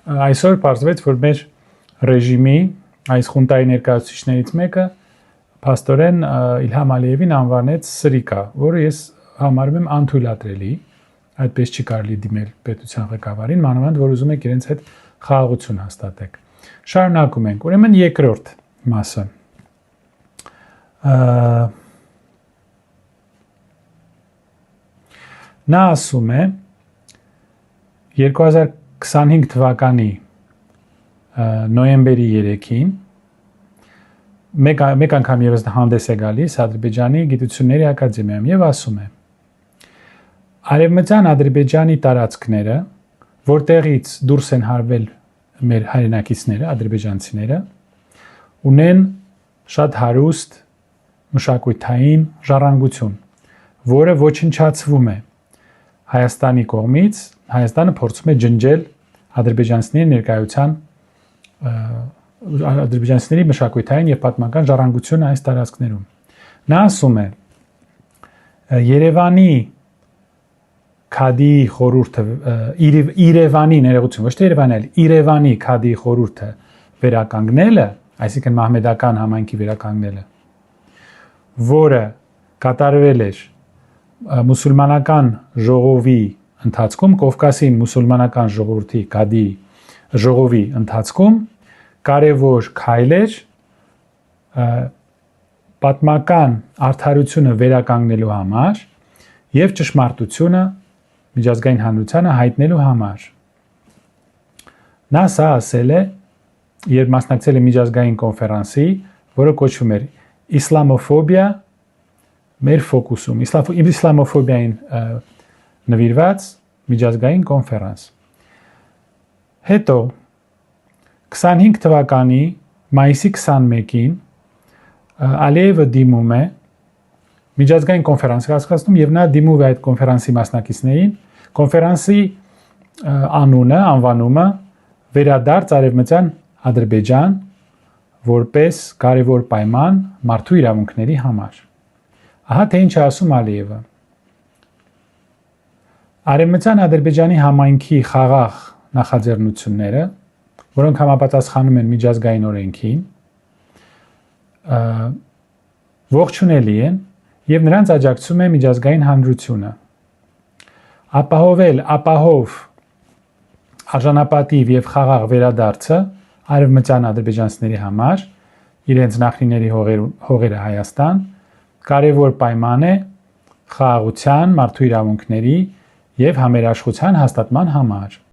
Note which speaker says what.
Speaker 1: Այսօր պարզվեց, որ մեր ռեժիմի այս խունտայի ներկայացուցիչներից մեկը փաստորեն Իլհամ Ալիևին անվանեց սրիկա, որը ես համարում եմ անթույլատրելի, այդպես չի կարելի դիմել պետության ղեկավարին, մանավանդ որ ուզում եք իրենց հետ խաղաղություն հաստատեք։ Շարունակում ենք, ուրեմն երկրորդ մասը։ Նա ասում է 2025 թվականի նոյեմբերի 3-ին մեկ անգամ եւս հանդես է գալիս Ադրբեջանի գիտությունների ակադեմիայում եւ ասում է. Արևմտյան Ադրբեջանի տարածքները, որտեղից դուրս են հարվել մեր հայրենակիցները, ադրբեջանցիները, ունեն շատ հարուստ մշակութային ժառանգություն, որը ոչնչացվում է Հայաստանի կողմից, Հայաստանը փորձում է ջնջել ադրբեջանցիների ներկայության ադրբեջանցիների մշակութային եւ պատմական ժառանգությունը այս տարածքներում։ Նա ասում է Երևանի Քադի խորհուրդը Երևանի ներողություն, ոչ թե Երևանի, այլ Երևանի Քադի խորհուրդը վերականգնելը, այսինքն մահմեդական համայնքի վերականգնելը, որը կատարվել էր մուսուլմանական ժողովի ընթացքում, Կովկասի մուսուլմանական ժողովրդի Քադի ժողովի ընթացքում կարևոր քայլ էր պատմական արդարությունը վերականգնելու համար եւ ճշմարտությունը միջազգային հանրությանը հայտնելու համար։ Նա սա ասել է, երբ մասնակցել է միջազգային կոնֆերանսի, որը կոչվում էր Իսլամոֆոբիա մեր ֆոկուսում, իսլամոֆոբիային նվիրված միջազգային կոնֆերանս։ Հետո 25 թվականի մայիսի 21-ին Ալիևը դիմում է միջազգային կոնֆերանս կազմում եւ նա դիմում է այդ կոնֆերանսի մասնակիցներին, կոնֆերանսի անվանումը վերադարձ արևմտյան Ադրբեջան որպես կարևոր պայման մարդու իրավունքների համար։ Ահա թե ինչ է ասում Ալիևը։ Արևմտյան Ադրբեջանի համայնքի խաղաղ նախաձեռնությունները, որոնք համապատասխանում են միջազգային օրենքին, ողջունելի են եւ նրանց աջակցում է միջազգային հանրությունը։ Ապահովել ապահով արժանապատիվ եւ խաղաղ վերադարձը արևմտյան ադրբեջանցիների համար իրենց նախնիների հողերը Հայաստան կարևոր պայման է խաղաղության, մարդու իրավունքների եւ համերաշխության հաստատման համար։